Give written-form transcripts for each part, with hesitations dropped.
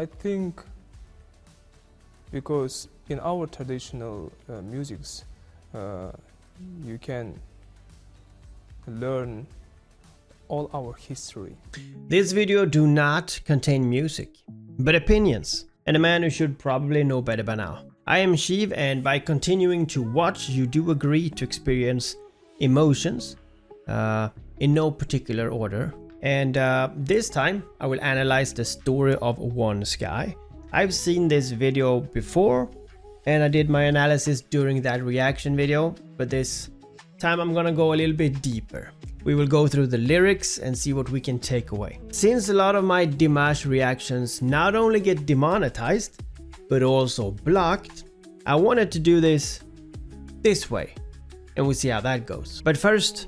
I think because in our traditional musics, you can learn all our history. This video do not contain music, but opinions, and a man who should probably know better by now. I am Ahsheeved, and by continuing to watch, you do agree to experience emotions in no particular order. And this time I will analyze the story of One Sky. I've seen this video before, and I did my analysis during that reaction video, but this time I'm gonna go a little bit deeper. We will go through the lyrics and see what we can take away. Since a lot of my Dimash reactions not only get demonetized, but also blocked, I wanted to do this way, and we'll see how that goes. But first,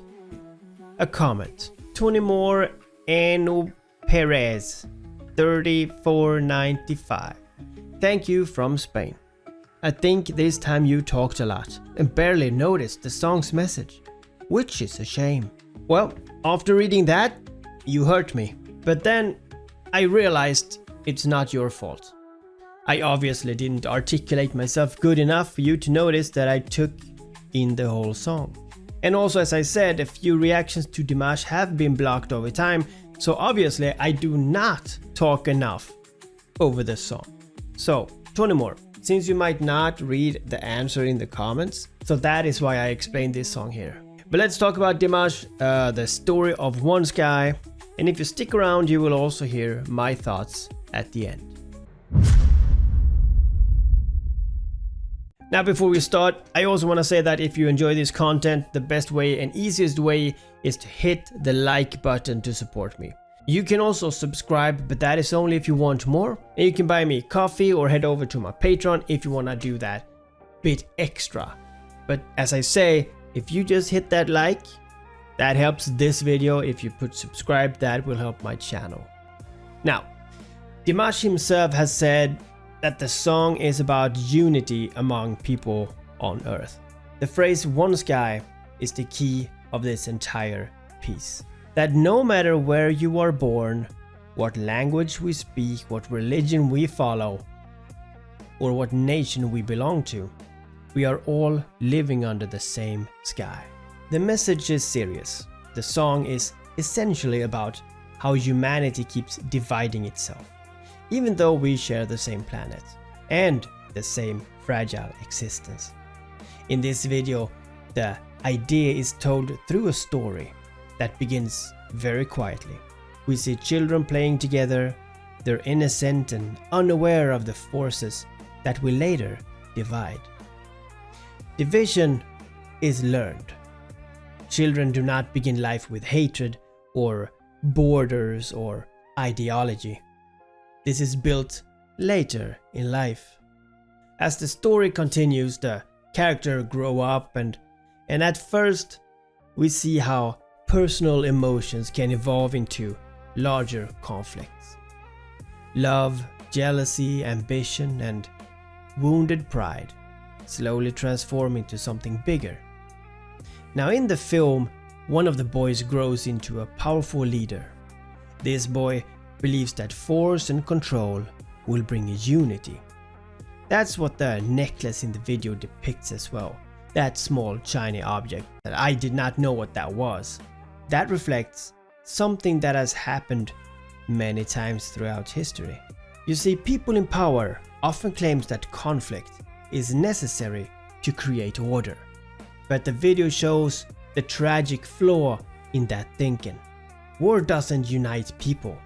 a comment. Tony Moore Eno Perez 3495. Thank you from Spain. I think this time you talked a lot and barely noticed the song's message, which is a shame. Well, after reading that, you hurt me. But then I realized it's not your fault. I obviously didn't articulate myself good enough for you to notice that I took in the whole song. And also, as I said, a few reactions to Dimash have been blocked over time, so obviously I do not talk enough over the song. So, Tony Moore, since you might not read the answer in the comments, so that is why I explained this song here. But let's talk about Dimash, the story of One Sky, and if you stick around you will also hear my thoughts at the end. Now before we start, I also want to say that if you enjoy this content, the best way and easiest way is to hit the like button to support me. You can also subscribe, but that is only if you want more, and you can buy me coffee or head over to my Patreon if you want to do that bit extra. But as I say, if you just hit that like, that helps this video. If you put subscribe, that will help my channel. Now, Dimash himself has said that the song is about unity among people on Earth. The phrase One Sky is the key of this entire piece. That no matter where you are born, what language we speak, what religion we follow, or what nation we belong to, we are all living under the same sky. The message is serious. The song is essentially about how humanity keeps dividing itself, even though we share the same planet and the same fragile existence. In this video, the idea is told through a story that begins very quietly. We see children playing together. They're innocent and unaware of the forces that will later divide. Division is learned. Children do not begin life with hatred or borders or ideology. This is built later in life. As the story continues, the characters grow up and at first we see how personal emotions can evolve into larger conflicts. Love, jealousy, ambition, and wounded pride slowly transform into something bigger. Now in the film, one of the boys grows into a powerful leader. This boy believes that force and control will bring unity. That's what the necklace in the video depicts as well. That small shiny object that I did not know what that was. That reflects something that has happened many times throughout history. You see, people in power often claims that conflict is necessary to create order. But the video shows the tragic flaw in that thinking. War doesn't unite people.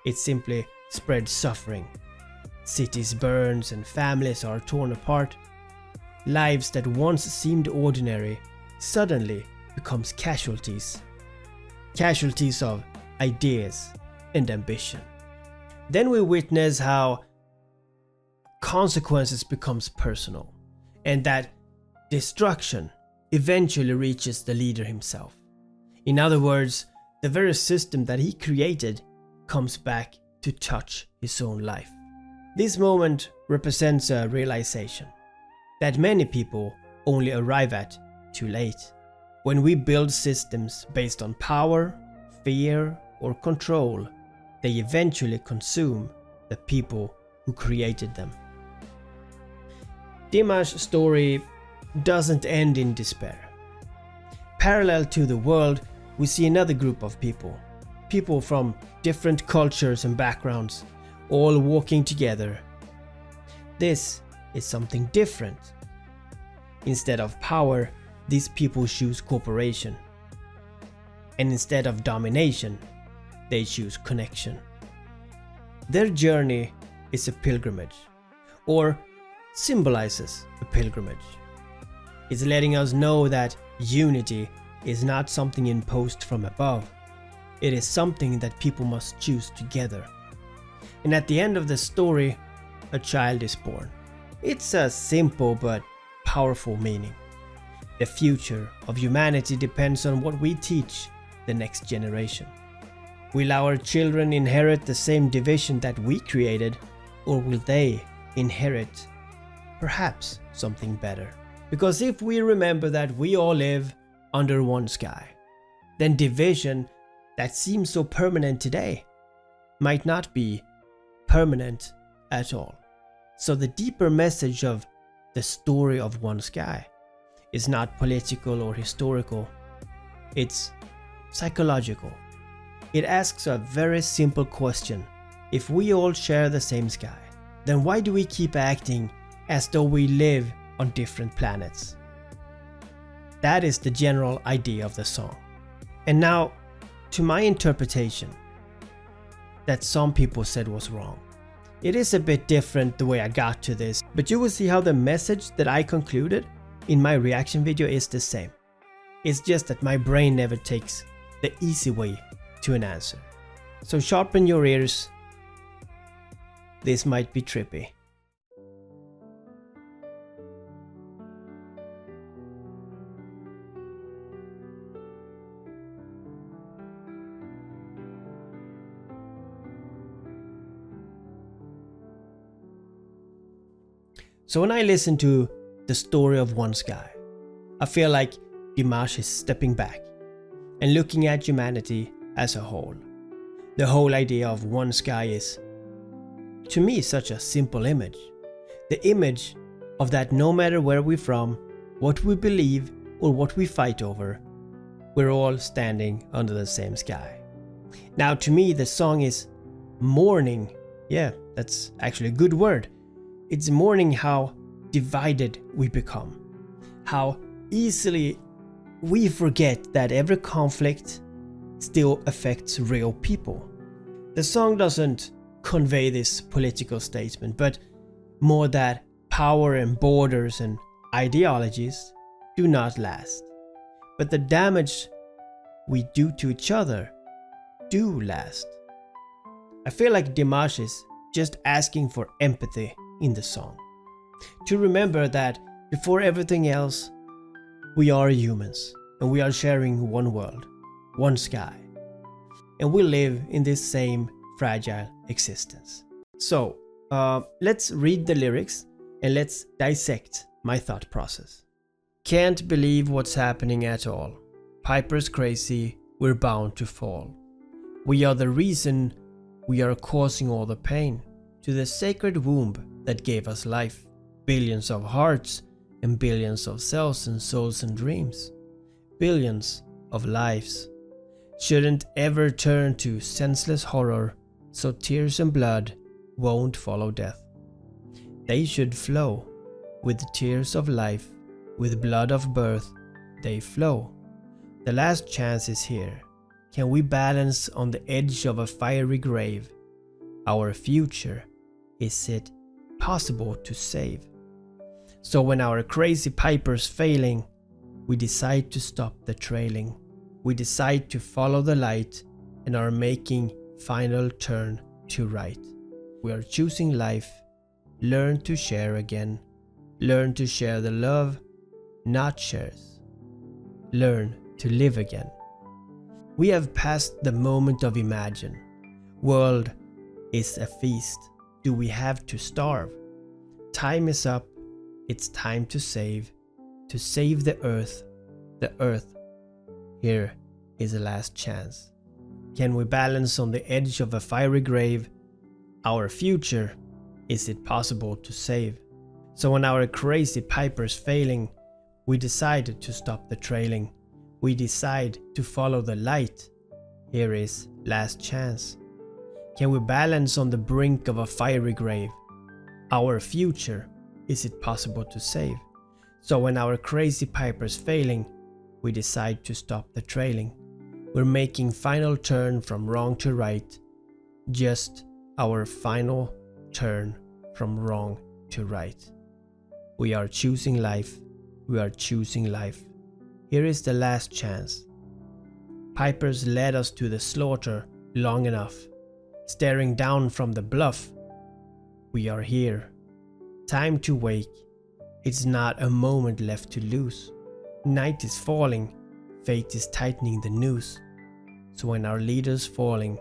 It simply spreads suffering. Cities burn and families are torn apart. Lives that once seemed ordinary suddenly becomes casualties. Casualties of ideas and ambition. Then we witness how consequences becomes personal, and that destruction eventually reaches the leader himself. In other words, the very system that he created comes back to touch his own life. This moment represents a realization that many people only arrive at too late. When we build systems based on power, fear, or control, they eventually consume the people who created them. Dimash's story doesn't end in despair. Parallel to the world, we see another group of people from different cultures and backgrounds, all walking together. This is something different. Instead of power, these people choose cooperation. And instead of domination, they choose connection. Their journey is a pilgrimage, or symbolizes a pilgrimage. It's letting us know that unity is not something imposed from above. It is something that people must choose together. And at the end of the story, a child is born. It's a simple but powerful meaning. The future of humanity depends on what we teach the next generation. Will our children inherit the same division that we created, or will they inherit perhaps something better? Because if we remember that we all live under one sky, then division that seems so permanent today might not be permanent at all. So the deeper message of the story of one sky is not political or historical, it's psychological. It asks a very simple question. If we all share the same sky, then why do we keep acting as though we live on different planets? That is the general idea of the song. And now, to my interpretation, that some people said was wrong. It is a bit different the way I got to this, but you will see how the message that I concluded in my reaction video is the same. It's just that my brain never takes the easy way to an answer. So sharpen your ears. This might be trippy. So when I listen to the story of one sky, I feel like Dimash is stepping back and looking at humanity as a whole. The whole idea of one sky is, to me, such a simple image. The image of that no matter where we're from, what we believe or what we fight over, we're all standing under the same sky. Now to me the song is mourning. Yeah, that's actually a good word. It's mourning how divided we become. How easily we forget that every conflict still affects real people. The song doesn't convey this political statement, but more that power and borders and ideologies do not last. But the damage we do to each other do last. I feel like Dimash is just asking for empathy in the song. To remember that before everything else, we are humans and we are sharing one world, one sky, and we live in this same fragile existence. So let's read the lyrics and let's dissect my thought process. Can't believe what's happening at all. Piper's crazy, we're bound to fall. We are the reason, we are causing all the pain. To the sacred womb that gave us life, billions of hearts and billions of cells and souls and dreams, billions of lives shouldn't ever turn to senseless horror, so tears and blood won't follow death. They should flow with tears of life, with blood of birth they flow. The last chance is here. Can we balance on the edge of a fiery grave? Our future, is it possible to save? So when our crazy piper's failing, we decide to stop the trailing. We decide to follow the light and are making final turn to right. We are choosing life, learn to share again. Learn to share the love, not shares. Learn to live again. We have passed the moment of imagine. World is a feast. Do we have to starve? Time is up. It's time to save the earth. The earth. Here is the last chance. Can we balance on the edge of a fiery grave? Our future, is it possible to save? So when our crazy piper's failing, we decide to stop the trailing. We decide to follow the light. Here is last chance. Can we balance on the brink of a fiery grave? Our future, is it possible to save? So when our crazy piper's failing, we decide to stop the trailing. We're making final turn from wrong to right. Just our final turn from wrong to right. We are choosing life. We are choosing life. Here is the last chance. Pipers led us to the slaughter long enough. Staring down from the bluff. We are here. Time to wake. It's not a moment left to lose. Night is falling. Fate is tightening the noose. So when our leader's falling,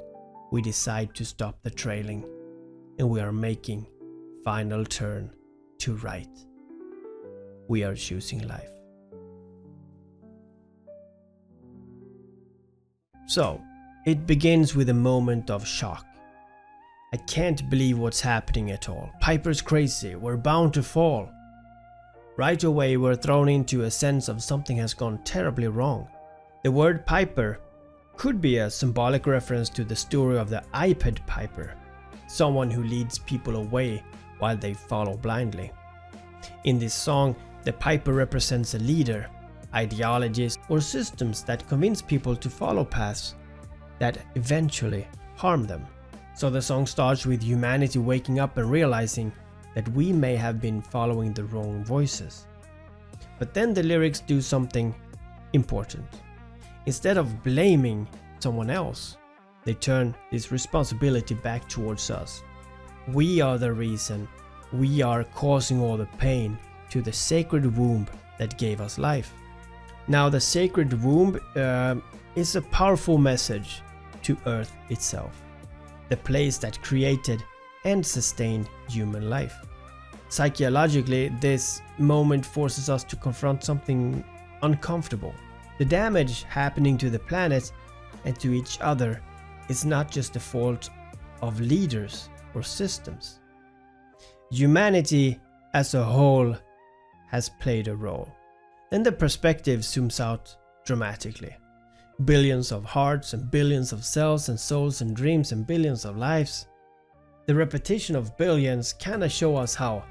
we decide to stop the trailing. And we are making final turn to right. We are choosing life. So, it begins with a moment of shock. I can't believe what's happening at all. Piper's crazy, we're bound to fall. Right away we're thrown into a sense of something has gone terribly wrong. The word piper could be a symbolic reference to the story of the iPad piper, someone who leads people away while they follow blindly. In this song, the piper represents a leader, ideologies or systems that convince people to follow paths that eventually harm them. So the song starts with humanity waking up and realizing that we may have been following the wrong voices. But then the lyrics do something important. Instead of blaming someone else, they turn this responsibility back towards us. We are the reason. We are causing all the pain to the sacred womb that gave us life. Now the sacred womb is a powerful message to Earth itself, the place that created and sustained human life. Psychologically, this moment forces us to confront something uncomfortable. The damage happening to the planet and to each other is not just the fault of leaders or systems. Humanity as a whole has played a role. Then the perspective zooms out dramatically. Billions of hearts and billions of cells and souls and dreams and billions of lives. The repetition of billions kinda show us how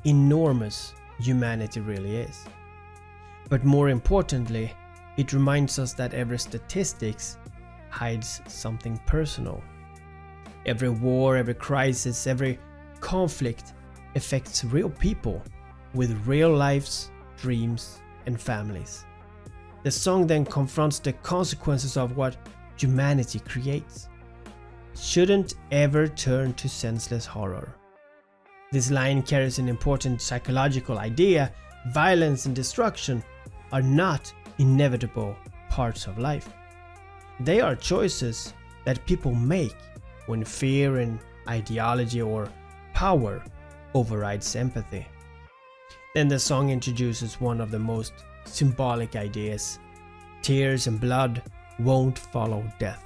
enormous humanity really is. But more importantly, it reminds us that every statistics hides something personal. Every war, every crisis, every conflict affects real people with real lives, dreams, and families. The song then confronts the consequences of what humanity creates. It shouldn't ever turn to senseless horror. This line carries an important psychological idea. Violence and destruction are not inevitable parts of life. They are choices that people make when fear and ideology or power overrides empathy. Then the song introduces one of the most symbolic ideas. Tears and blood won't follow death.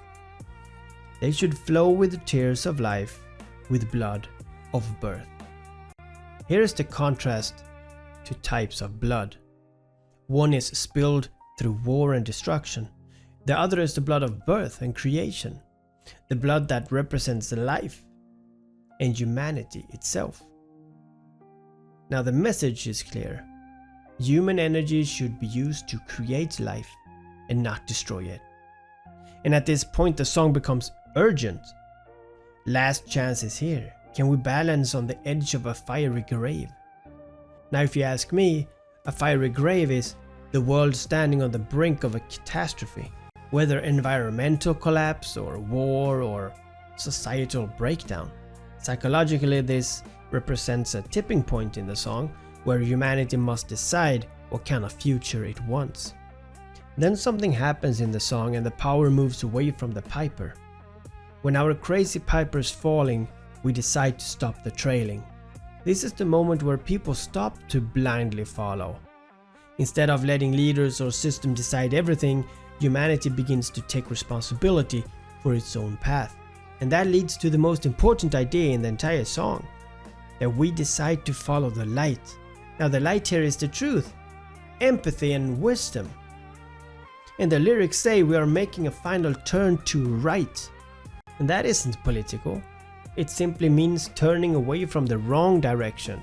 They should flow with the tears of life, with blood of birth. Here is the contrast to types of blood. One is spilled through war and destruction. The other is the blood of birth and creation. The blood that represents life and humanity itself. Now the message is clear. Human energy should be used to create life and not destroy it. And at this point the song becomes urgent. Last chance is here. Can we balance on the edge of a fiery grave? Now if you ask me, a fiery grave is the world standing on the brink of a catastrophe. Whether environmental collapse or war or societal breakdown. Psychologically, this represents a tipping point in the song where humanity must decide what kind of future it wants. Then something happens in the song and the power moves away from the piper. When our crazy piper's falling, we decide to stop the trailing. This is the moment where people stop to blindly follow. Instead of letting leaders or system decide everything, humanity begins to take responsibility for its own path. And that leads to the most important idea in the entire song, that we decide to follow the light. Now the light here is the truth, empathy and wisdom. And the lyrics say we are making a final turn to right. And that isn't political. It simply means turning away from the wrong direction.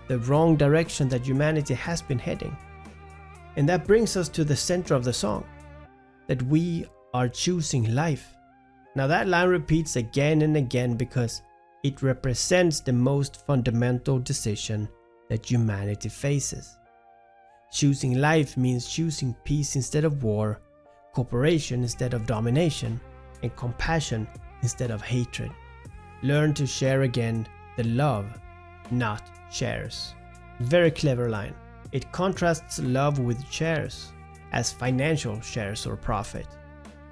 The wrong direction that humanity has been heading. And that brings us to the center of the song, that we are choosing life. Now that line repeats again and again because it represents the most fundamental decision that humanity faces. Choosing life means choosing peace instead of war, cooperation instead of domination, and compassion instead of hatred. Learn to share again the love, not shares. Very clever line. It contrasts love with shares as financial shares or profit.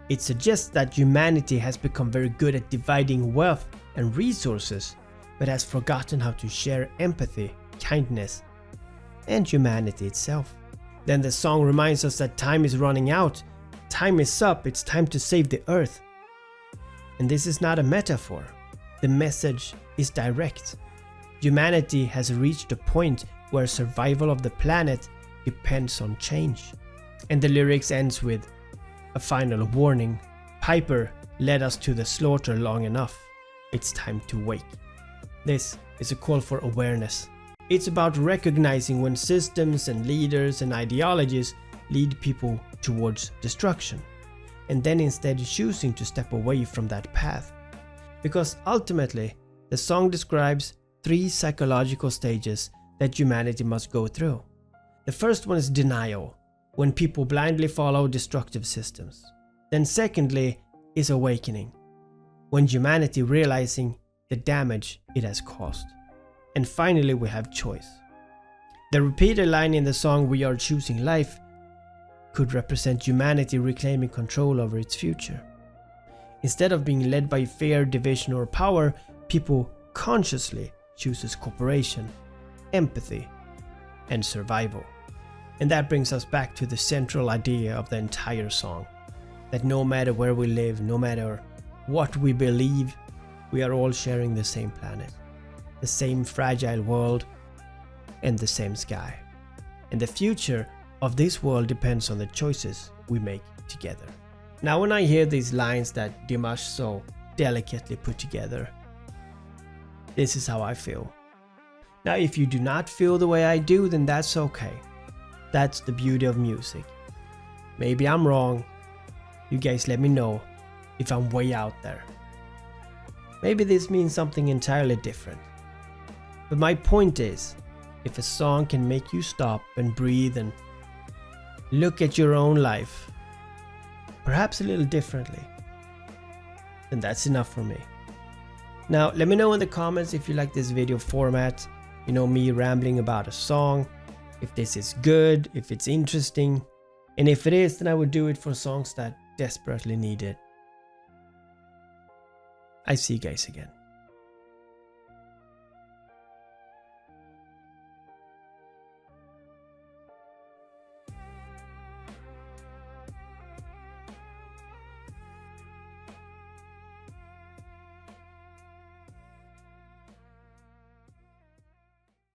It suggests that humanity has become very good at dividing wealth and resources, but has forgotten how to share empathy, kindness, and humanity itself. Then the song reminds us that time is running out, time is up, it's time to save the earth. And this is not a metaphor. The message is direct. Humanity has reached a point where survival of the planet depends on change. And the lyrics ends with a final warning. Piper led us to the slaughter long enough. It's time to wake. This is a call for awareness. It's about recognizing when systems and leaders and ideologies lead people towards destruction, and then instead choosing to step away from that path. Because ultimately, the song describes 3 psychological stages that humanity must go through. The first one is denial, when people blindly follow destructive systems. Then secondly is awakening, when humanity realizing the damage it has caused. And finally we have choice. The repeated line in the song "We are choosing life" could represent humanity reclaiming control over its future. Instead of being led by fear, division or power, people consciously chooses cooperation, empathy, and survival. And that brings us back to the central idea of the entire song, that no matter where we live, no matter what we believe, we are all sharing the same planet, the same fragile world, and the same sky. And the future of this world depends on the choices we make together. Now when I hear these lines that Dimash so delicately put together, this is how I feel. Now if you do not feel the way I do, then that's okay. That's the beauty of music. Maybe I'm wrong. You guys let me know if I'm way out there. Maybe this means something entirely different. But my point is, if a song can make you stop and breathe and look at your own life, perhaps a little differently, then that's enough for me. Now let me know in the comments if you like this video format, me rambling about a song, if this is good, if it's interesting, and if it is, then I would do it for songs that desperately need it. I see you guys again.